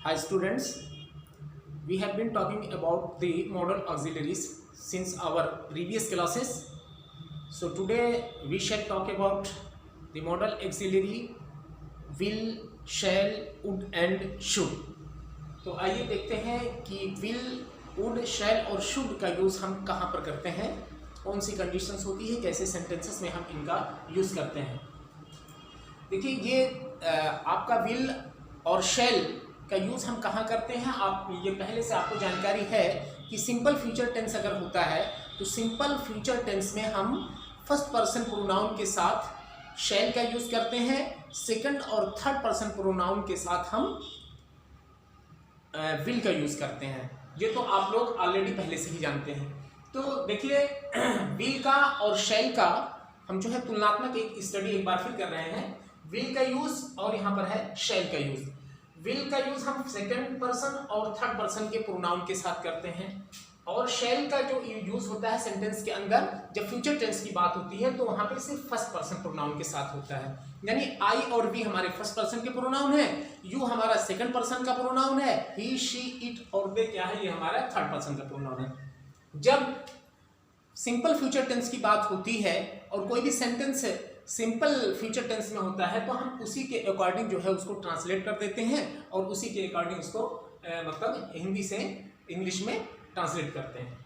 Hi students, we have been talking about the modal auxiliaries since our previous classes. So today we shall talk about the modal auxiliary will, shall, would and should. तो आइए देखते हैं कि will, would, shall और should का use हम कहाँ पर करते हैं, कौन सी कंडीशंस होती है, कैसे सेंटेंसेस में हम इनका यूज़ करते हैं। देखिए ये आपका will और shall का यूज़ हम कहाँ करते हैं, आप ये पहले से आपको जानकारी है कि सिंपल फ्यूचर टेंस अगर होता है तो सिंपल फ्यूचर टेंस में हम फर्स्ट पर्सन प्रोनाउन के साथ शैल का यूज़ करते हैं, सेकंड और थर्ड पर्सन प्रोनाउन के साथ हम विल का यूज़ करते हैं। ये तो आप लोग ऑलरेडी पहले से ही जानते हैं। तो देखिए विल का और शैल का हम जो है तुलनात्मक एक स्टडी एक बार फिर कर रहे हैं। विल का यूज़ और यहाँ पर है शैल का यूज़। विल का यूज़ हम सेकंड पर्सन और थर्ड पर्सन के प्रोनाउन के साथ करते हैं, और शैल का जो यूज़ होता है सेंटेंस के अंदर जब फ्यूचर टेंस की बात होती है तो वहाँ पे सिर्फ फर्स्ट पर्सन प्रोनाउन के साथ होता है। यानी आई और वी हमारे फर्स्ट पर्सन के प्रोनाउन है, यू हमारा सेकंड पर्सन का प्रोनाउन है, ही, शी, इट और दे क्या है, ये हमारा थर्ड पर्सन का प्रोनाउन है। जब सिंपल फ्यूचर टेंस की बात होती है और कोई भी सेंटेंस सिंपल फ्यूचर टेंस में होता है तो हम उसी के अकॉर्डिंग जो है उसको ट्रांसलेट कर देते हैं और उसी के अकॉर्डिंग उसको मतलब हिंदी से इंग्लिश में ट्रांसलेट करते हैं।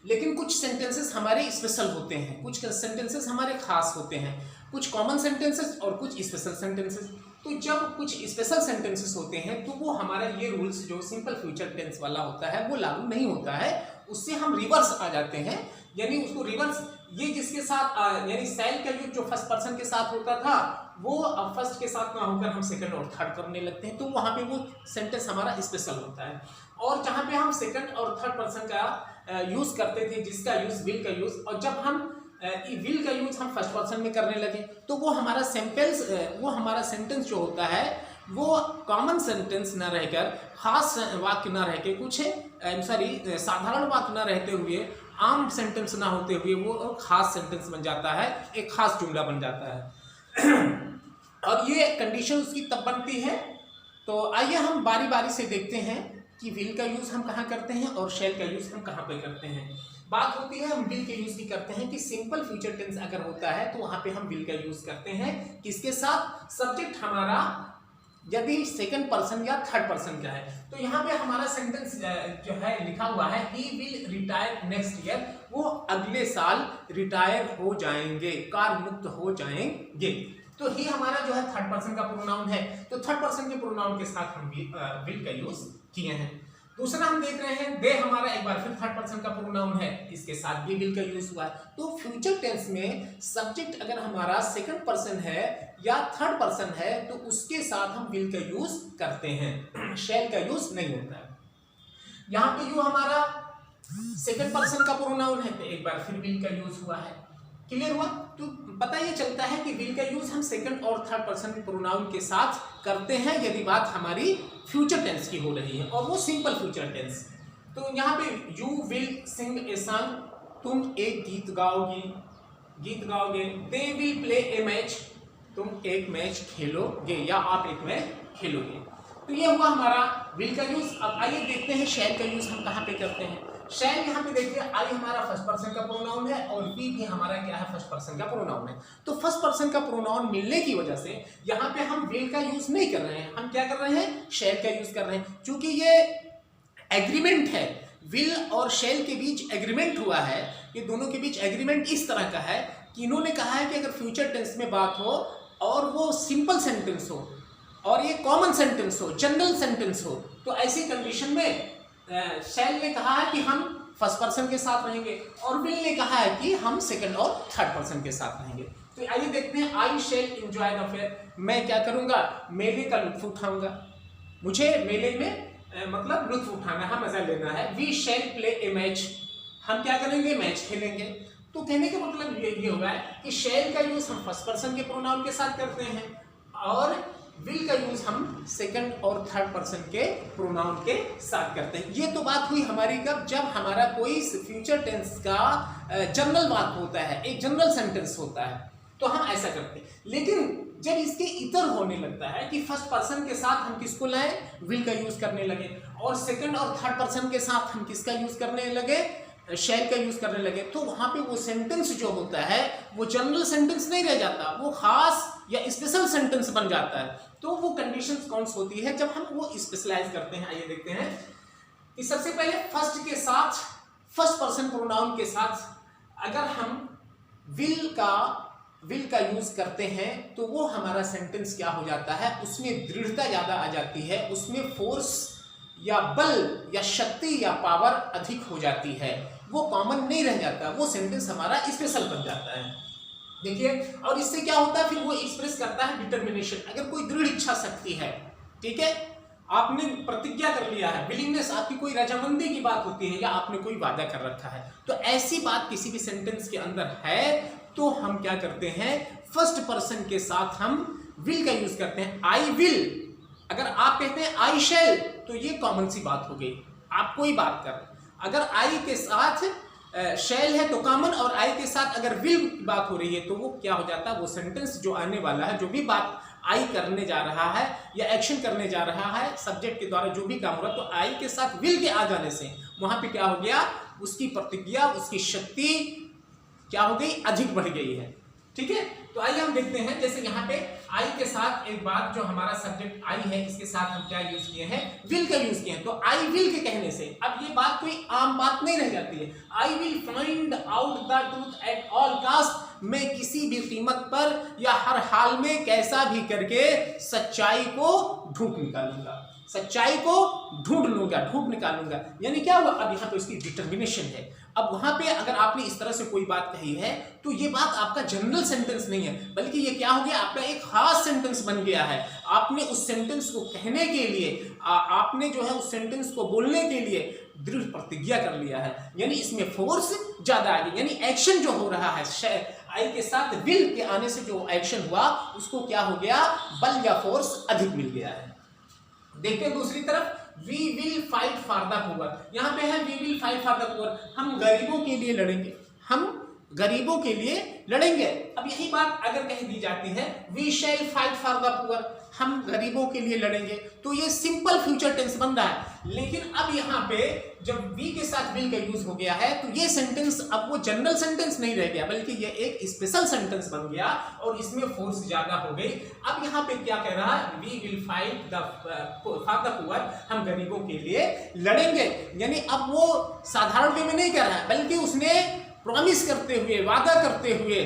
लेकिन कुछ सेंटेंसेस हमारे स्पेशल होते हैं, कुछ सेंटेंसेस हमारे खास होते हैं, कुछ कॉमन सेंटेंसेस और कुछ स्पेशल सेंटेंसेस। तो जब कुछ स्पेशल सेंटेंसेस होते हैं तो वो हमारा ये रूल्स जो सिंपल फ्यूचर टेंस वाला होता है वो लागू नहीं होता है, उससे हम रिवर्स आ जाते हैं। यानी उसको रिवर्स ये जिसके साथ यानी शैल का यूज जो फर्स्ट पर्सन के साथ होता था वो अब फर्स्ट के साथ ना होकर हम सेकंड और थर्ड करने लगते हैं, तो वहाँ पे वो सेंटेंस हमारा स्पेशल होता है। और जहाँ पे हम सेकंड और थर्ड पर्सन का यूज़ करते थे जिसका यूज़ विल का यूज़, और जब हम विल का यूज़ हम फर्स्ट पर्सन में करने लगे तो वो हमारा सेंटेंस जो होता है वो कॉमन सेंटेंस ना रहकर, खास वाक्य ना रह के, कुछ साधारण वाक्य ना रहते हुए, आम सेंटेंस ना होते हुए वो खास सेंटेंस बन जाता है, एक खास जुमला बन जाता है। और ये कंडीशन उसकी तब बनती है। तो आइए हम बारी बारी से देखते हैं कि विल का यूज़ हम कहाँ करते हैं और शैल का यूज़ हम कहाँ पे करते हैं। बात होती है हम विल के यूज़ की करते हैं कि सिंपल फ्यूचर टेंस अगर होता है तो वहाँ पे हम विल का यूज़ करते हैं, किसके साथ, सब्जेक्ट हमारा यदि सेकंड पर्सन या थर्ड पर्सन का है। तो यहाँ पे हमारा सेंटेंस जो है लिखा हुआ है he will retire next year, वो अगले साल रिटायर हो जाएंगे, कार्य मुक्त हो जाएंगे। तो ही हमारा जो है थर्ड पर्सन का प्रोनाउन है, तो थर्ड पर्सन के प्रोनाउन के साथ हम विल का यूज किए हैं। दूसरा हम देख रहे हैं दे हमारा एक बार फिर थर्ड पर्सन का प्रोनाउन है, इसके साथ भी विल का यूज हुआ है। तो फ्यूचर टेंस में सब्जेक्ट अगर हमारा सेकंड पर्सन है या थर्ड पर्सन है तो उसके साथ हम विल का यूज करते हैं, शैल का यूज नहीं होता है। यहाँ पे यू हमारा सेकंड पर्सन का प्रोनाउन है तो एक बार फिर विल का यूज हुआ है। क्लियर हुआ? तो पता ये चलता है कि विल का यूज हम सेकंड और थर्ड पर्सन प्रोनाउन के साथ करते हैं यदि बात हमारी फ्यूचर टेंस की हो रही है और वो सिंपल फ्यूचर टेंस। तो यहाँ पे you will sing a song, तुम एक गीत गाओगे। They will play a match, तुम एक मैच खेलोगे या आप एक मैच खेलोगे। तो ये हुआ हमारा विल का यूज। अब आइए देखते हैं शैल का यूज हम कहाँ पे करते हैं। शैल यहाँ पे देखिए आई हमारा फर्स्ट पर्सन का प्रोनाउन है और वी भी हमारा क्या है, फर्स्ट पर्सन का प्रोनाउन है। तो फर्स्ट पर्सन का प्रोनाउन मिलने की वजह से यहाँ पे हम विल का यूज नहीं कर रहे हैं, हम क्या कर रहे हैं, शैल का यूज कर रहे हैं। क्योंकि ये एग्रीमेंट है, विल और शैल के बीच एग्रीमेंट हुआ है। ये दोनों के बीच एग्रीमेंट इस तरह का है कि इन्होंने कहा है कि अगर फ्यूचर टेंस में बात हो और वो सिंपल सेंटेंस हो और ये कॉमन सेंटेंस हो, जनरल सेंटेंस हो, तो ऐसी कंडीशन में शैल ने कहा है कि हम फर्स्ट पर्सन के साथ रहेंगे और विल ने कहा है कि हम सेकंड और थर्ड पर्सन के साथ रहेंगे। तो आइए देखते हैं आई शैल एंजॉय द फेयर, मैं क्या करूंगा, मेले का लुत्फ उठाऊंगा, मुझे मेले में मतलब लुत्फ उठाना है, मजा लेना है। We shall play a match, हम क्या करेंगे, मैच खेलेंगे। तो कहने का मतलब ये होगा कि शैल का यूज हम फर्स्ट पर्सन के प्रोनाउन के साथ करते हैं और विल का यूज हम सेकंड और थर्ड पर्सन के प्रोनाउन के साथ करते हैं। ये तो बात हुई हमारी कब, जब हमारा कोई फ्यूचर टेंस का जनरल बात होता है, एक जनरल सेंटेंस होता है तो हम ऐसा करते हैं। लेकिन जब इसके इतर होने लगता है कि फर्स्ट पर्सन के साथ हम किसको लाए, विल का यूज करने लगे, और सेकंड और थर्ड पर्सन के साथ हम किसका यूज करने लगे, शैल का यूज करने लगे, तो वहां पे वो सेंटेंस जो होता है वो जनरल सेंटेंस नहीं रह जाता, वो खास या स्पेशल सेंटेंस बन जाता है। तो वो कंडीशंस कौन सी होती है जब हम वो स्पेशलाइज करते हैं। आइए देखते हैं कि सबसे पहले फर्स्ट के साथ, फर्स्ट पर्सन प्रोनाउन के साथ अगर हम विल का यूज करते हैं तो वो हमारा सेंटेंस क्या हो जाता है, उसमें दृढ़ता ज्यादा आ जाती है, उसमें फोर्स या बल या शक्ति या पावर अधिक हो जाती है, वो कॉमन नहीं रह जाता, वो सेंटेंस हमारा स्पेशल बन जाता है। देखिए, और इससे क्या होता है, फिर वो एक्सप्रेस करता है डिटर्मिनेशन। अगर कोई दृढ़ इच्छा शक्ति है, ठीक है, आपने प्रतिज्ञा कर लिया है, विलिंगनेस, आपकी कोई रजामंदी की बात होती है या आपने कोई वादा कर रखा है, तो ऐसी बात किसी भी सेंटेंस के अंदर है तो हम क्या करते हैं, फर्स्ट पर्सन के साथ हम विल का यूज करते हैं। आई विल, अगर आप कहते हैं आई शैल, तो ये कॉमन सी बात हो गई, आप कोई बात कर। अगर आई के साथ शैल है तो कॉमन, और आई के साथ अगर विल की बात हो रही है तो वो क्या हो जाता है, वो सेंटेंस जो आने वाला है, जो भी बात आई करने जा रहा है या एक्शन करने जा रहा है, सब्जेक्ट के द्वारा जो भी काम हो रहा है, तो आई के साथ विल के आ जाने से वहां पे क्या हो गया, उसकी प्रतिज्ञा, उसकी शक्ति क्या हो गई, अधिक बढ़ गई है। ठीक है, तो आइए हम देखते हैं, जैसे यहाँ पे आई के साथ एक बात, जो हमारा सब्जेक्ट आई है, इसके साथ हम क्या यूज किए हैं, विल का यूज किए हैं। तो आई विल के कहने से अब ये बात कोई आम बात नहीं रह जाती है। I will find out the truth at all cast, मैं किसी भी कीमत पर या हर हाल में कैसा भी करके सच्चाई को ढूंढ निकालूंगा, सच्चाई को ढूंढ लूंगा, ढूंढ निकालूंगा। यानी क्या हुआ, अब यहाँ पे उसकी डिटर्मिनेशन है। अब वहां पे अगर आपने इस तरह से कोई बात कही है तो ये बात आपका जनरल सेंटेंस नहीं है, बल्कि ये क्या हो गया, आपका एक खास सेंटेंस बन गया है। आपने उस सेंटेंस को कहने के लिए, आपने जो है उस सेंटेंस को बोलने के लिए दृढ़ प्रतिज्ञा कर लिया है, यानी इसमें फोर्स ज्यादा आ गई, यानी एक्शन जो हो रहा है आई के साथ विल के आने से जो एक्शन हुआ उसको क्या हो गया, बल या फोर्स अधिक मिल गया है। देखते हैं दूसरी तरफ, we will fight for the poor, यहाँ पे है we will fight for the poor, हम गरीबों के लिए लड़ेंगे, हम गरीबों के लिए लड़ेंगे। अब यही बात अगर कह दी जाती है, we shall fight for the poor, हम गरीबों के लिए लड़ेंगे, तो ये सिंपल फ्यूचर टेंस बन रहा है। लेकिन अब यहाँ पे जब वी के साथ विल का यूज हो गया है तो ये सेंटेंस अब वो जनरल सेंटेंस नहीं रह गया, बल्कि ये एक स्पेशल सेंटेंस बन गया और इसमें फोर्स ज्यादा हो गई। अब यहाँ पे क्या कह रहा है, we will fight for the poor, हम गरीबों के लिए लड़ेंगे। यानी अब वो साधारण वे में नहीं कह रहा है, बल्कि उसने प्रॉमिस करते हुए, वादा करते हुए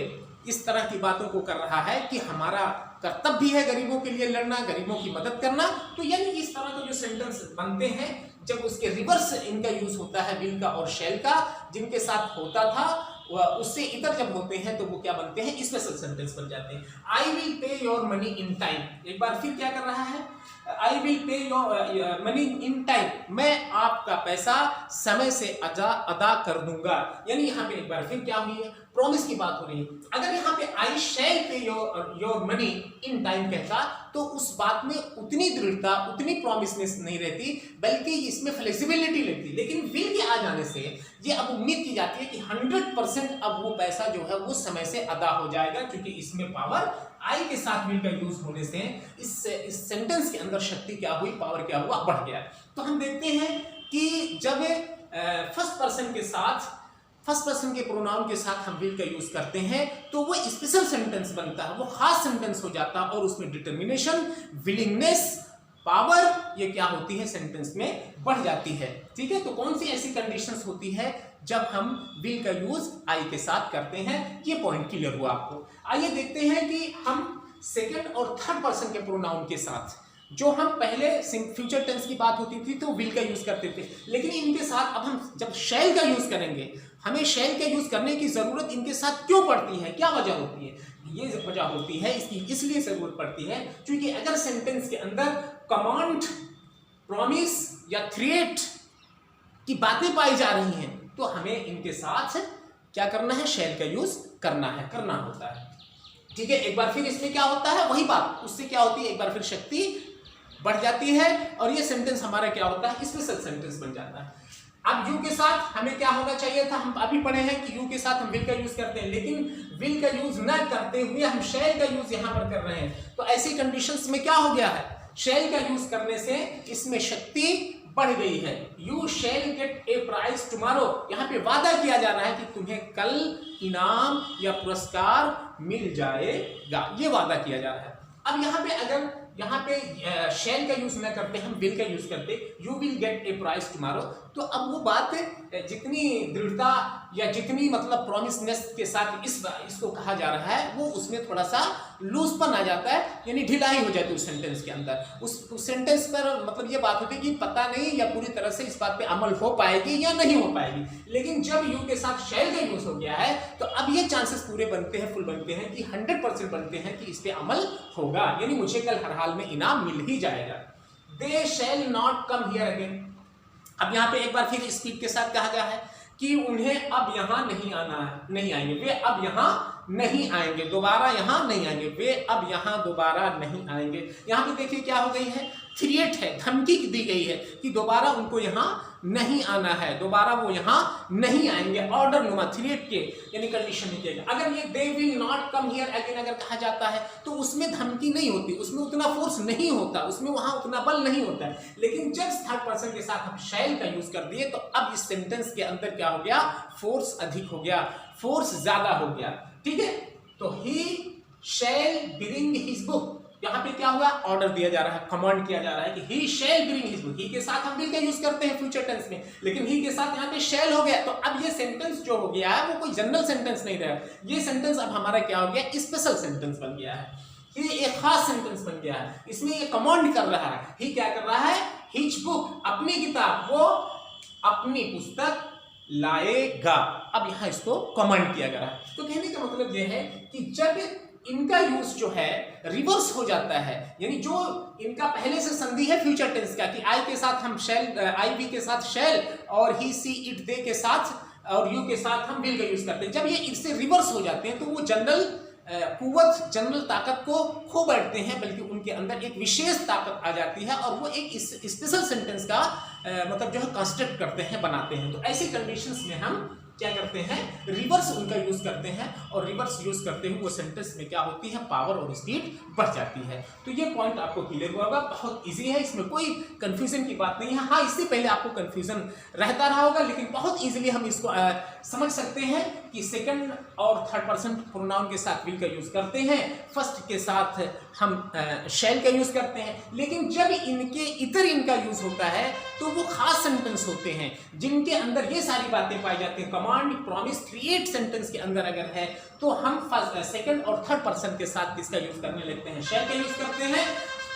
इस तरह की बातों को कर रहा है कि हमारा कर्तव्य भी है गरीबों के लिए लड़ना, गरीबों की मदद करना। तो यानी इस तरह के जो सेंटेंस बनते हैं, जब उसके रिवर्स इनका यूज होता है विल का और शैल का, जिनके साथ होता था उससे इतर जब होते हैं तो वो क्या बनते हैं, स्पेशल सेंटेंस बन जाते हैं। I will pay your money in time, एक बार फिर क्या कर रहा है, I will pay your money in time, मैं आपका पैसा समय से अदा कर दूंगा। यानी यहाँ पे एक बार फिर क्या हुई है, प्रॉमिस की बात हो रही है। अगर यहाँ पे आई शैल पे योर मनी इन टाइम कहता तो उस बात में उतनी दृढ़ता, उतनी प्रॉमिसनेस नहीं रहती, बल्कि इसमें फ्लेक्सिबिलिटी लगती। लेकिन विल के आ जाने से ये अब उम्मीद की जाती है कि 100% अब वो पैसा जो है वो समय से अदा हो जाएगा, क्योंकि इसमें पावर, आई के साथ विल का यूज होने से इस सेंटेंस के अंदर शक्ति क्या हुई, पावर क्या हुआ, बढ़ गया। तो हम देखते हैं कि जब फर्स्ट पर्सन के साथ, फर्स्ट पर्सन के प्रोनाउन के साथ हम विल का यूज करते हैं तो वो स्पेशल सेंटेंस बनता है, वो खास सेंटेंस हो जाता है और उसमें डिटर्मिनेशन, विलिंगनेस, पावर ये क्या होती है, सेंटेंस में बढ़ जाती है। ठीक है, तो कौन सी ऐसी कंडीशंस होती है जब हम विल का यूज आई के साथ करते हैं, ये पॉइंट क्लियर हुआ आपको। आइए देखते हैं कि हम सेकंड और थर्ड पर्सन के प्रोनाउन के साथ, जो हम पहले फ्यूचर टेंस की बात होती थी तो विल का यूज करते थे, लेकिन इनके साथ अब हम जब शैल का यूज करेंगे, हमें शैल का यूज करने की जरूरत इनके साथ क्यों पड़ती है, क्या वजह होती है? ये वजह होती है इसकी इसलिए जरूरत पड़ती है क्योंकि अगर सेंटेंस के अंदर कमांड, प्रॉमिस या थ्रेट की बातें पाई जा रही हैं तो हमें इनके साथ क्या करना है, शैल का यूज करना होता है। ठीक है, एक बार फिर इसमें क्या होता है, वही बात, उससे क्या होती है, एक बार फिर शक्ति बढ़ जाती है और ये सेंटेंस हमारा क्या होता है, स्पेशल सेंटेंस बन जाता है। अब यू के साथ हमें क्या होना चाहिए था, हम अभी पढ़े हैं कि यू के साथ हम विल का यूज करते हैं, लेकिन विल का यूज न करते हुए हम शैल का यूज यहां पर कर रहे हैं। तो ऐसी कंडीशंस में क्या हो गया है, शैल का यूज करने से इसमें शक्ति बढ़ गई है। You shall get a prize tomorrow, यहाँ पे वादा किया जा रहा है कि तुम्हें कल इनाम या पुरस्कार मिल जाएगा, ये वादा किया जा रहा है। अब यहाँ पे अगर यहाँ पे शैल का यूज न करते हम विल का यूज करते, you will get a prize tomorrow, तो अब वो बात जितनी दृढ़ता या जितनी मतलब प्रॉमिसनेस के साथ इसको कहा जा रहा है वो उसमें थोड़ा सा लूजपन आ जाता है, यानी ढिलाई हो जाती है उस सेंटेंस के अंदर। उस सेंटेंस पर मतलब ये बात होती है कि पता नहीं या पूरी तरह से इस बात पे अमल हो पाएगी या नहीं हो पाएगी। लेकिन जब यू के साथ शैल का यूज हो गया है तो अब ये चांसेस पूरे बनते हैं, फुल बनते हैं कि 100% बनते हैं कि इस पे अमल होगा, यानी मुझे कल हर हाल में इनाम मिल ही जाएगा। They shall not come here again, अब यहाँ पे एक बार फिर स्पीड के साथ कहा गया है कि उन्हें अब यहाँ नहीं आना है, नहीं आएंगे, वे अब यहाँ नहीं आएंगे, दोबारा यहाँ नहीं आएंगे, वे अब यहाँ दोबारा नहीं आएंगे। यहाँ पे देखिए क्या हो गई है, थ्रेट है, धमकी दी गई है कि दोबारा उनको यहाँ नहीं आना है, दोबारा वो यहाँ नहीं आएंगे, ऑर्डर नुमा थ्रेट के यानी कंडीशन में किया। अगर ये they will not come here again अगर कहा जाता है तो उसमें धमकी नहीं होती, उसमें उतना फोर्स नहीं होता, उसमें वहां उतना बल नहीं होता है। लेकिन जब थर्ड पर्सन के साथ हम शैल का यूज कर दिए तो अब इस सेंटेंस के अंदर क्या हो गया, फोर्स अधिक हो गया, फोर्स ज्यादा हो गया, ठीक है। तो ही शैल ब्रिंग हिज बुक, यहाँ पे क्या हुआ, ऑर्डर दिया जा रहा है, कमांड किया जा रहा है कि ही शैल ब्रिंग हिज बुक। ही के साथ हम विल का यूज करते हैं फ्यूचर टेंस में, लेकिन ही के साथ यहाँ पे शैल हो गया। तो अब ये सेंटेंस जो हो गया है वो कोई जनरल सेंटेंस नहीं रहा, ये सेंटेंस अब हमारा क्या हो गया, स्पेशल सेंटेंस बन गया है, ये एक खास सेंटेंस बन गया है। इसमें ये कमांड कर रहा है, ही क्या कर रहा है, हिज बुक अपनी किताब, वो अपनी पुस्तक लाएगा। अब यहाँ इसको कमांड किया गया है। तो कहने का मतलब यह है कि जब इनका यूज जो है रिवर्स हो जाता है, यानी जो इनका पहले से संधि है फ्यूचर टेंस का कि आई के साथ हम शैल, आई वी के साथ शैल और ही सी इट दे के साथ और यू के साथ हम विल का यूज करते हैं, जब ये इससे रिवर्स हो जाते हैं तो वो जनरल कुव्वत, जनरल ताकत को खो बैठते हैं, बल्कि उनके अंदर एक विशेष ताकत आ जाती है और वो एक स्पेशल सेंटेंस का मतलब जो है कंस्ट्रक्ट करते हैं, बनाते हैं। तो ऐसी कंडीशंस में हम क्या करते हैं, रिवर्स उनका यूज करते हैं, और रिवर्स यूज करते हुए वो सेंटेंस में क्या होती है, पावर और स्पीड बढ़ जाती है। तो ये पॉइंट आपको क्लियर हुआ होगा, बहुत इजी है, इसमें कोई कंफ्यूजन की बात नहीं है। हाँ, इससे पहले आपको कंफ्यूजन रहता रहा होगा, लेकिन बहुत इजीली हम इसको समझ सकते हैं कि सेकंड और थर्ड पर्सन प्रोनाउन के साथ विल का यूज करते हैं, फर्स्ट के साथ हम शैल का यूज करते हैं, लेकिन जब इनका यूज होता है तो वो खास सेंटेंस होते हैं जिनके अंदर ये सारी बातें पाई जाती हैं। कमांड, प्रॉमिस, क्रिएट सेंटेंस के अंदर अगर है तो हम सेकंड और थर्ड पर्सन के साथ किसका यूज करने लगते हैं, शैल का यूज करते हैं,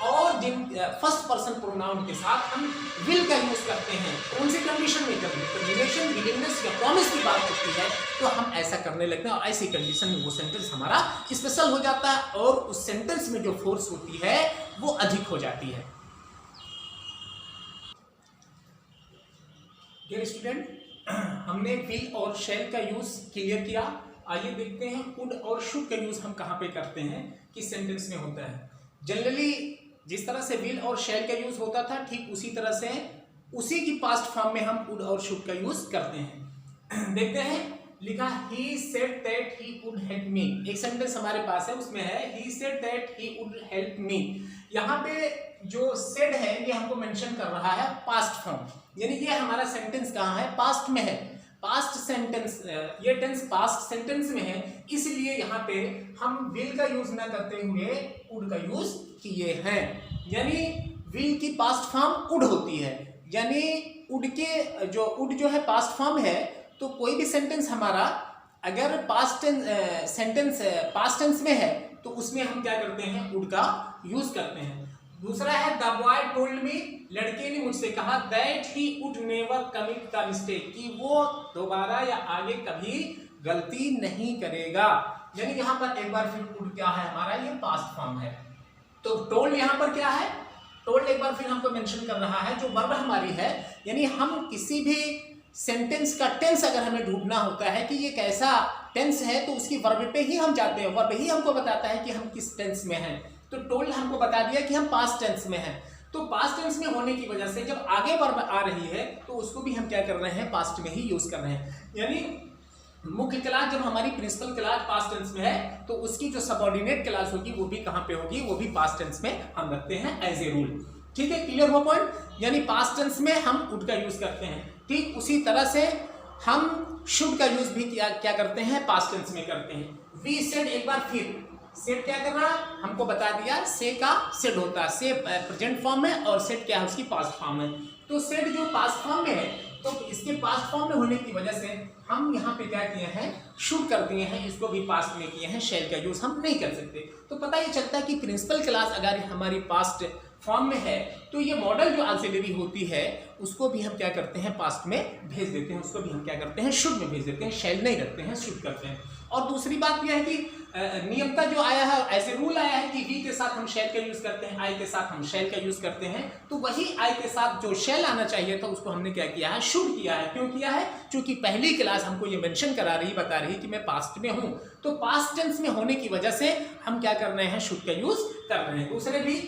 और जिन फर्स्ट पर्सन प्रोनाउन के साथ हम विल का यूज करते हैं। कौन सी कंडीशन में, जब रिलेशन, विलिंगनेस या प्रॉमिस की बात होती है तो हम ऐसा करने लगते हैं, और ऐसी कंडीशन में वो सेंटेंस हमारा स्पेशल हो जाता है और उस सेंटेंस में जो फोर्स होती है वो अधिक हो जाती है। डियर स्टूडेंट, हमने विल और शैल का यूज क्लियर किया। आइए देखते हैं वुड और शुड का यूज हम कहाँ पे करते हैं, किस सेंटेंस में होता है। जनरली जिस तरह से विल और शैल का यूज होता था, ठीक उसी तरह से उसी की पास्ट फॉर्म में हम वुड और शुड का यूज करते हैं। देखते हैं, लिखा he said that he would help me। एक सेंटेंस हमारे पास है, उसमें है he said that he would help me। यहाँ पे जो said है ये हमको मेंशन कर रहा है पास्ट फॉर्म, यानी ये हमारा सेंटेंस कहाँ है, पास्ट में है। पास्ट सेंटेंस, ये टेंस पास्ट सेंटेंस में है, इसलिए यहाँ पे हम विल का यूज ना करते हुए वुड का यूज किए हैं। यानी विल की पास्ट फॉर्म वुड होती है, यानी वुड के जो है पास्ट फॉर्म है, तो कोई भी सेंटेंस हमारा अगर पास्ट टेंस में है तो उसमें हम क्या करते हैं, वुड का यूज करते हैं। दूसरा है द बॉय टोल्ड मी, लड़के ने मुझसे कहा that he would never commit the mistake, कि वो दोबारा या आगे कभी गलती नहीं करेगा। यानी यहाँ पर एक बार फिर वुड क्या है हमारा, ये पास्ट फॉर्म है। तो टोल्ड यहाँ पर क्या है, टोल्ड एक बार फिर हमको मेंशन कर रहा है, जो वर्ब हमारी है, यानी हम किसी भी सेंटेंस का टेंस अगर हमें ढूंढना होता है कि ये कैसा टेंस है तो उसकी वर्ब पे ही हम जाते हैं, वर्ब ही हमको बताता है कि हम किस टेंस में हैं। तो टोल्ड हमको बता दिया कि हम पास्ट टेंस में हैं। तो पास्ट टेंस में होने की वजह से जब आगे वर्ब आ रही है तो उसको भी हम क्या कर रहे हैं, पास्ट में ही यूज कर रहे हैं। यानी मुख्य क्लास जब हमारी प्रिंसिपल क्लास पास्ट टेंस में है तो उसकी जो सबऑर्डिनेट क्लास होगी वो भी कहाँ पे होगी, वो भी पास्ट टेंस में हम रखते हैं एज ए रूल। ठीक है, क्लियर हुआ पॉइंट। यानी पास्ट टेंस में हम वुड का यूज करते हैं। ठीक उसी तरह से हम शुड का यूज भी क्या करते हैं, पास्ट टेंस में करते हैं। वी सेड, एक बार फिर सेड क्या कर रहा है, हमको बता दिया से का सेड होता है, से प्रेजेंट फॉर्म में और सेड क्या है उसकी पास्ट फॉर्म में। तो सेड जो पास्ट फॉर्म में है तो इसके पास्ट फॉर्म में होने की वजह से हम यहाँ पे क्या किए हैं, शुड कर दिए हैं, इसको भी पास्ट में किए हैं, शैल का यूज हम नहीं कर सकते। तो पता ये चलता है कि प्रिंसिपल क्लास अगर हमारी पास्ट फॉर्म में है तो ये मॉडल जो ऑक्सिलरी होती है उसको भी हम क्या करते हैं, पास्ट में भेज देते हैं, उसको भी हम क्या करते हैं, शुड में भेज देते हैं, शैल नहीं रखते हैं, शुड करते हैं। और दूसरी बात यह है कि नियमता जो आया है, ऐसे रूल आया है कि वी के साथ हम शैल का यूज करते हैं, आई के साथ हम शैल का यूज करते हैं, तो वही आई के साथ जो शैल आना चाहिए था उसको हमने क्या किया है, शुड किया है। क्यों किया है, क्योंकि पहली क्लास हमको ये मेंशन करा रही, बता रही कि मैं पास्ट में हूं, तो पास्ट टेंस में होने की वजह से हम क्या कर रहे हैं, शुड का यूज कर रहे हैं। दूसरे भी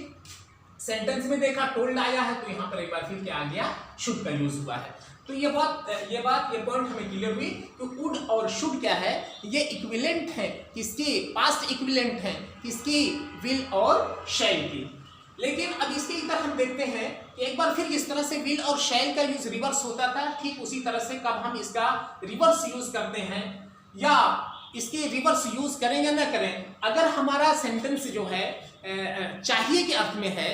सेंटेंस में देखा टोल्ड आया है तो यहाँ पर एक बार फिर क्या आ गया, शुड का यूज हुआ है। तो ये पॉइंट हमें क्लियर हुई कि वुड और शुड क्या है, ये इक्विवेलेंट है, किसकी, पास्ट इक्विवेलेंट है, किसकी, विल और शैल की। लेकिन अब इसके इधर हम देखते हैं कि एक बार फिर इस तरह से विल और शैल का यूज रिवर्स होता था, ठीक उसी तरह से कब हम इसका रिवर्स यूज करते हैं या इसके रिवर्स यूज करें या ना करें। अगर हमारा सेंटेंस जो है चाहिए के अर्थ में है,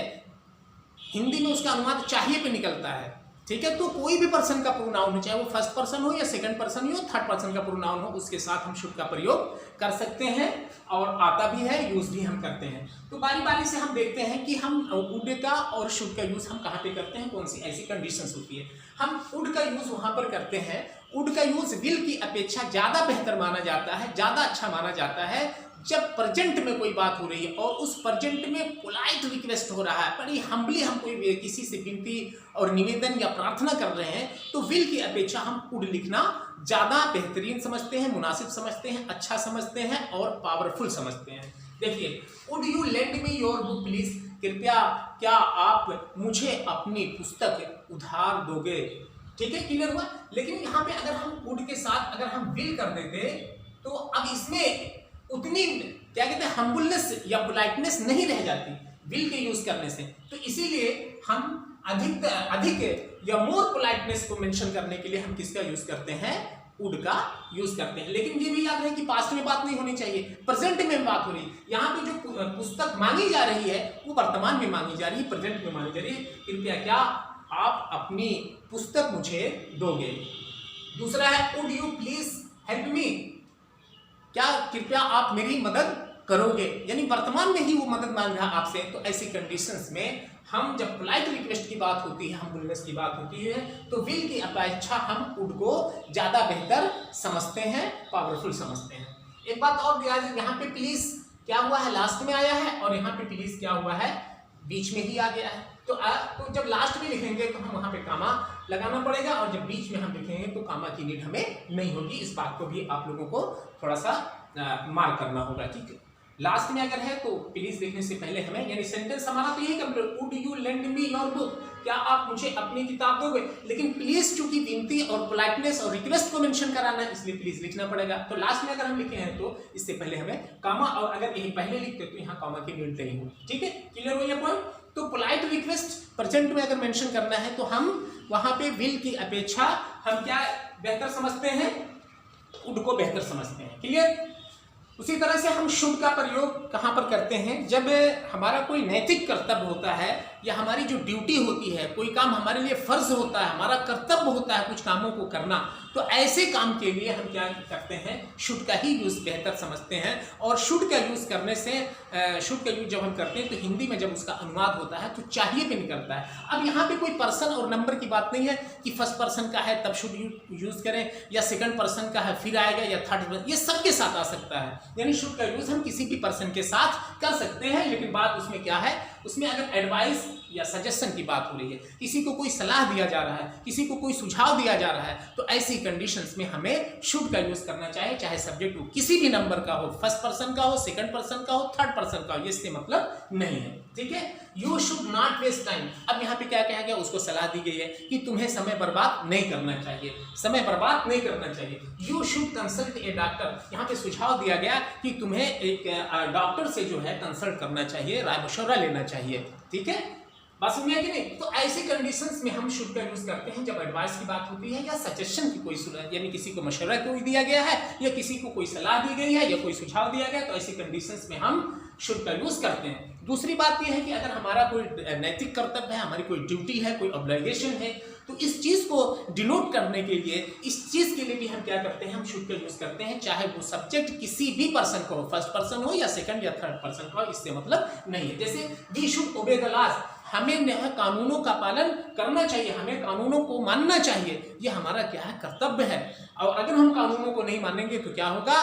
हिंदी में उसका अनुवाद चाहिए पे निकलता है, ठीक है, तो कोई भी पर्सन का प्रोनाउन हो, चाहे वो फर्स्ट पर्सन हो या सेकंड पर्सन हो, थर्ड पर्सन का प्रोनाउन हो, उसके साथ हम शुड का प्रयोग कर सकते हैं और आता भी है, यूज भी हम करते हैं। तो बारी बारी से हम देखते हैं कि हम वुड का और शुड का यूज हम कहाँ पे करते हैं, कौन सी ऐसी कंडीशंस होती है। हम वुड का यूज वहां पर करते हैं, वुड का यूज विल की अपेक्षा ज्यादा बेहतर माना जाता है, ज्यादा अच्छा माना जाता है जब प्रेजेंट में कोई बात हो रही है और उस प्रेजेंट में पोलाइट रिक्वेस्ट हो रहा है, बड़ी हम्बली हम कोई किसी से विनती और निवेदन या प्रार्थना कर रहे हैं, तो विल की अपेक्षा हम वुड लिखना ज्यादा बेहतरीन समझते हैं, मुनासिब समझते हैं, अच्छा समझते हैं और पावरफुल समझते हैं। देखिए, would you lend me your book please, कृपया क्या आप मुझे अपनी पुस्तक उधार दोगे। ठीक है, क्लियर हुआ। लेकिन यहाँ पे अगर हम वुड के साथ अगर हम विल कर देते तो अब इसमें उतनी क्या कहते हैं, हम्बलनेस या पोलाइटनेस नहीं रह जाती विल के यूज करने से। तो इसीलिए हम अधिक या मोर पोलाइटनेस को मेंशन करने के लिए हम किसका यूज करते हैं, वुड का यूज करते हैं। लेकिन ये भी याद है कि पास्ट में बात नहीं होनी चाहिए, प्रेजेंट में बात हो रही है। यहाँ पे जो पुस्तक मांगी जा रही है वो वर्तमान में मांगी जा रही है, प्रेजेंट में मांगी जा रही है, कृपया क्या आप अपनी पुस्तक मुझे दोगे। दूसरा है would you please help me, क्या कृपया आप मेरी मदद करोगे, यानी वर्तमान में ही वो मदद मांग रहा है आपसे। तो ऐसी कंडीशंस में हम जब पोलाइट रिक्वेस्ट की बात होती है, हम्बलनेस की बात होती है, तो विल की अपेक्षा हम वुड को ज्यादा बेहतर समझते हैं, पावरफुल समझते हैं। एक बात और ध्यान है, यहाँ पे प्लीज क्या हुआ है, लास्ट में आया है, और यहाँ पे प्लीज क्या हुआ है, बीच में ही आ गया है। तो जब लास्ट में लिखेंगे तो हम वहां पे कामा लगाना पड़ेगा, और जब बीच में हम लिखेंगे तो कामा की नीड हमें नहीं होगी। इस बात को भी आप लोगों को थोड़ा सा मार्क करना होगा। ठीक है, लास्ट में अगर है तो प्लीज लिखने से पहले हमें, यानी सेंटेंस हमारा तो यही complete, would you lend me your book, क्या आप मुझे अपनी किताब दोगे। लेकिन प्लीज चूंकि विनती और पोलाइटनेस और रिक्वेस्ट को मेंशन कराना है, इसलिए प्लीज लिखना पड़ेगा। तो लास्ट में अगर हम लिखे हैं तो इससे पहले हमें कामा, और अगर यही पहले लिखते तो यहाँ कामा की नीड नहीं होगी। ठीक है, क्लियर हो ये पॉइंट। तो पोलाइट रिक्वेस्ट प्रेजेंट में अगर मेंशन करना है तो हम वहां पे विल की अपेक्षा हम क्या बेहतर समझते हैं, वुड को बेहतर समझते हैं। क्लियर। उसी तरह से हम शुड का प्रयोग कहाँ पर करते हैं, जब हमारा कोई नैतिक कर्तव्य होता है या हमारी जो ड्यूटी होती है, कोई काम हमारे लिए फर्ज होता है, हमारा कर्तव्य होता है कुछ कामों को करना, तो ऐसे काम के लिए हम क्या करते हैं, शुड का ही यूज बेहतर समझते हैं। और शुड का यूज करने से, शुड का यूज जब हम करते हैं तो हिंदी में जब उसका अनुवाद होता है तो चाहिए पे निकलता है। अब यहाँ पे कोई पर्सन और नंबर की बात नहीं है कि फर्स्ट पर्सन का है तब शुड यूज करें, या सेकंड पर्सन का है फिर आएगा, या थर्ड, ये सबके साथ आ सकता है। यानी शुड का यूज हम किसी भी पर्सन के साथ कर सकते हैं। लेकिन बात उसमें क्या है, उसमें अगर एडवाइस या सजेशन की बात हो रही है, किसी को कोई सलाह दिया जा रहा है, किसी को कोई सुझाव दिया जा रहा है, तो ऐसी कंडीशंस में हमें शुड का यूज करना चाहिए, चाहे सब्जेक्ट किसी भी नंबर का हो, फर्स्ट पर्सन का हो, सेकंड पर्सन का हो, थर्ड पर्सन का हो, ये इससे मतलब नहीं है। ठीक है, you should not waste time. अब यहाँ पे क्या कहा गया, उसको सलाह दी गई है कि तुम्हें समय बर्बाद नहीं करना चाहिए, समय बर्बाद नहीं करना चाहिए। You should consult A doctor, यहाँ पे सुझाव दिया गया कि तुम्हें एक डॉक्टर से जो है कंसल्ट करना चाहिए, राय मशवरा लेना चाहिए। ठीक है, बात समझ में है कि नहीं? तो ऐसी कंडीशंस में हम शुड का यूज करते हैं जब एडवाइस की बात होती है या सजेशन की कोई यानी किसी को मशवरा कोई दिया गया है या किसी को कोई सलाह दी गई है या कोई सुझाव दिया गया, तो ऐसी कंडीशंस में हम शुड का यूज करते हैं। दूसरी बात यह है कि अगर हमारा कोई नैतिक कर्तव्य है, हमारी कोई ड्यूटी है, कोई ऑब्लिगेशन है, तो इस चीज को डिनोट करने के लिए, इस चीज के लिए भी हम क्या करते हैं, हम शुड का यूज करते हैं, चाहे वो सब्जेक्ट किसी भी पर्सन को हो, फर्स्ट पर्सन हो या सेकंड या थर्ड पर्सन का हो, इससे मतलब नहीं है। जैसे we should obey the laws, हमें कानूनों का पालन करना चाहिए, हमें कानूनों को मानना चाहिए, ये हमारा क्या है, कर्तव्य है। और अगर हम कानूनों को नहीं मानेंगे तो क्या होगा,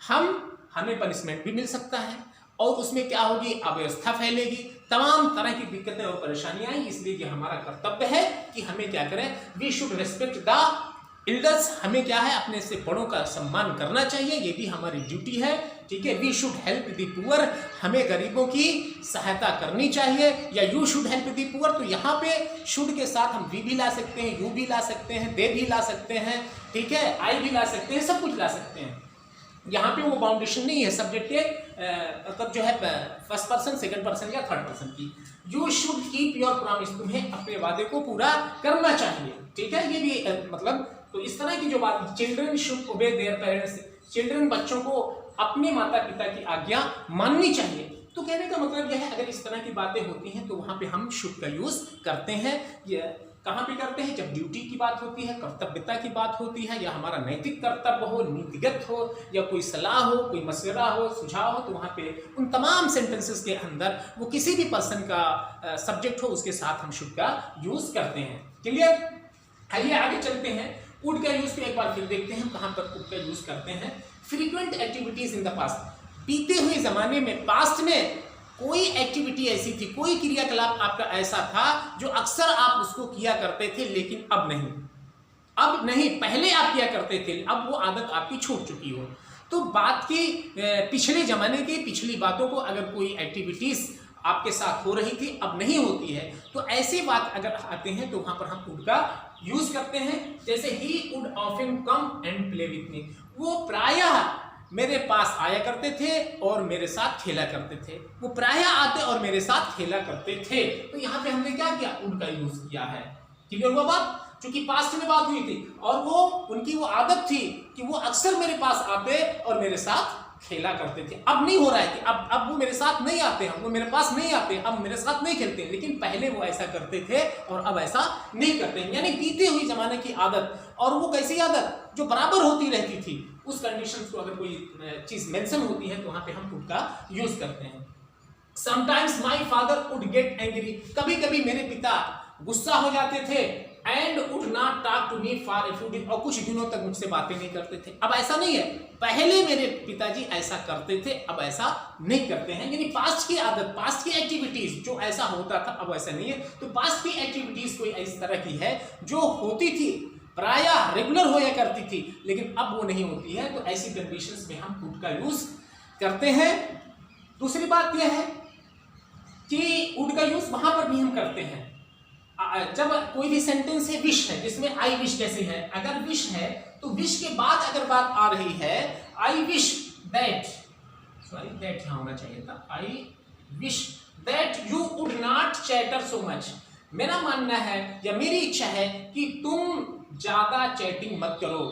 हमें पनिशमेंट भी मिल सकता है और उसमें क्या होगी, अव्यवस्था फैलेगी, तमाम तरह की दिक्कतें और परेशानियां आएंगी। इसलिए ये हमारा कर्तव्य है कि हमें क्या करें, we should respect the elders, हमें क्या है, अपने से बड़ों का सम्मान करना चाहिए, ये भी हमारी ड्यूटी है। ठीक है, we should help the poor, हमें गरीबों की सहायता करनी चाहिए, या you should help the poor, तो यहाँ पे शुड के साथ हम वी भी ला सकते हैं, यू भी ला सकते हैं, दे भी ला सकते हैं, ठीक है, आई भी ला सकते हैं, सब कुछ ला सकते हैं। यहाँ पे वो बाउंडेशन नहीं है सब्जेक्ट के मतलब जो है फर्स्ट पर्सन, सेकंड पर्सन या थर्ड पर्सन की। You should keep your promise, तुम्हें अपने वादे को पूरा करना चाहिए। ठीक है, ये भी मतलब तो इस तरह की जो बात, चिल्ड्रन शुड ओबे देयर पेरेंट्स, चिल्ड्रन बच्चों को अपने माता पिता की आज्ञा माननी चाहिए। तो कहने का मतलब यह है, अगर इस तरह की बातें होती हैं तो वहां पे हम शुड का यूज करते हैं। ये कहाँ पे करते हैं, जब ड्यूटी की बात होती है, कर्तव्यता की बात होती है, या हमारा नैतिक कर्तव्य हो, नीतिगत हो, या कोई सलाह हो, कोई मशवरा हो, सुझाव हो, तो वहाँ पे उन तमाम सेंटेंसेस के अंदर वो किसी भी पर्सन का सब्जेक्ट हो, उसके साथ हम शुड का यूज करते हैं। क्लियर? आइए आगे चलते हैं, वुड का यूज को एक बार फिर देखते हैं कहाँ पर वुड का यूज करते हैं। Frequent activities in the past, बीते हुए जमाने में, पास्ट में कोई एक्टिविटी ऐसी थी, कोई क्रियाकलाप आपका ऐसा था जो अक्सर आप उसको किया करते थे, लेकिन अब नहीं, अब नहीं, पहले आप किया करते थे, अब वो आदत आपकी छूट चुकी हो। तो बात की पिछले जमाने की पिछली बातों को, अगर कोई एक्टिविटीज आपके साथ हो रही थी अब नहीं होती है, तो ऐसी बात अगर आते हैं तो वहां पर हम वुड का यूज करते हैं। जैसे he would often come and play with me, वो प्रायः मेरे पास आया करते थे और मेरे साथ खेला करते थे, वो प्रायः आते और मेरे साथ खेला करते थे। तो यहाँ पे हमने क्या किया, वुड का यूज किया है। क्लियर हुआ बात? क्योंकि पास्ट में बात हुई थी और वो उनकी वो आदत थी कि वो अक्सर मेरे पास आते और मेरे साथ खेला करते थे। अब नहीं हो रहा है कि अब वो मेरे साथ नहीं आते हैं, वो मेरे पास नहीं आते, अब मेरे साथ नहीं खेलते, लेकिन पहले वो ऐसा करते थे और अब ऐसा नहीं करते हैं। यानी बीते हुई जमाने की आदत, और वो कैसी आदत जो बराबर होती रहती थी, उस कंडीशन को अगर कोई चीज मेंशन होती है तो वहां पे हम वुड का यूज करते हैं। Sometimes my father would get angry, कभी कभी मेरे पिता गुस्सा हो जाते थे, and would not talk to me for a few days, और कुछ दिनों तक मुझसे बातें नहीं करते थे। अब ऐसा नहीं है, पहले मेरे पिताजी ऐसा करते थे, अब ऐसा नहीं करते हैं। यानी पास्ट की आदत, पास्ट की एक्टिविटीज जो ऐसा होता था अब ऐसा नहीं है। तो पास्ट की एक्टिविटीज कोई इस तरह की है जो होती थी, प्रायः रेगुलर होया करती थी, लेकिन अब वो नहीं होती है। तो ऐसी कंडीशंस में हम वुड का यूज करते हैं। दूसरी बात यह है कि वुड का यूज वहां पर भी हम करते हैं जब कोई भी सेंटेंस है विश है, जिसमें आई विश जैसे है, अगर विश है तो विश के बाद अगर बात आ रही है I wish that, sorry that यहां होना चाहिए था, I wish that you would not chatter so much, मेरा मानना है या मेरी इच्छा है कि तुम ज्यादा चैटिंग मत करो।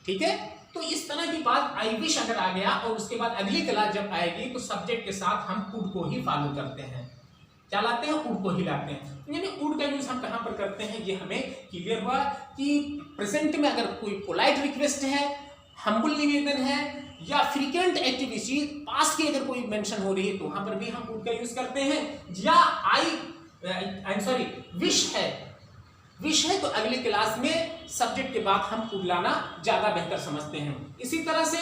ठीक है, तो इस तरह की बात आई विश अगर आ गया और उसके बाद अगली क्लास जब आएगी तो सब्जेक्ट के साथ हम वुड को ही फॉलो करते हैं, क्या लाते हैं, वुड को ही लाते हैं। यानी वुड का यूज हम कहां पर करते हैं, ये हमें क्लियर हुआ कि प्रेजेंट में अगर कोई पोलाइट रिक्वेस्ट है, हम्बल निवेदन है, या फ्रीक्वेंट एक्टिविटी पास्ट की अगर कोई मेंशन हो रही है तो वहां पर भी हम वुड का यूज करते हैं। या आई एम सॉरी विश है, विश है तो अगली क्लास में सब्जेक्ट के बाद हम वुड लाना ज्यादा बेहतर समझते हैं। इसी तरह से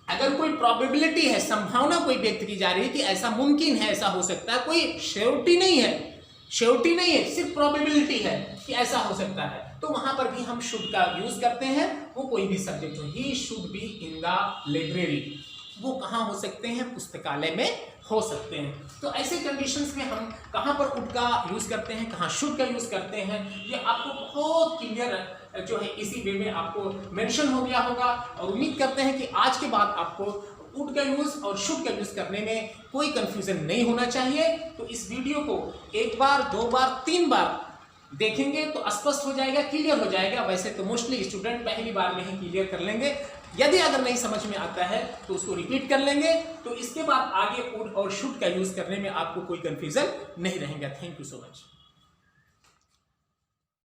अगर कोई प्रोबेबिलिटी है, संभावना कोई व्यक्त की जा रही है कि ऐसा मुमकिन है, ऐसा हो सकता है, कोई श्योरिटी नहीं है, श्योरिटी नहीं है, सिर्फ प्रोबेबिलिटी है कि ऐसा हो सकता है, तो वहां पर भी हम शुड का यूज करते हैं। वो कोई भी सब्जेक्ट हो, he should be in the library, वो कहाँ हो सकते हैं, पुस्तकालय में हो सकते हैं। तो ऐसे कंडीशंस में हम कहाँ पर वुड का यूज करते हैं, कहाँ शुड का यूज करते हैं, ये आपको बहुत क्लियर जो है इसी वे में आपको मेंशन हो गया होगा। और उम्मीद करते हैं कि आज के बाद आपको वुड का यूज और शुड का यूज करने में कोई कंफ्यूजन नहीं होना चाहिए। तो इस वीडियो को एक बार, दो बार, तीन बार देखेंगे तो स्पष्ट हो जाएगा, क्लियर हो जाएगा। वैसे तो मोस्टली स्टूडेंट पहली बार में ही क्लियर कर लेंगे, यदि अगर नहीं समझ में आता है तो उसको रिपीट कर लेंगे। तो इसके बाद आगे वुड और शुड का यूज करने में आपको कोई कंफ्यूजन नहीं रहेगा। Thank you so much.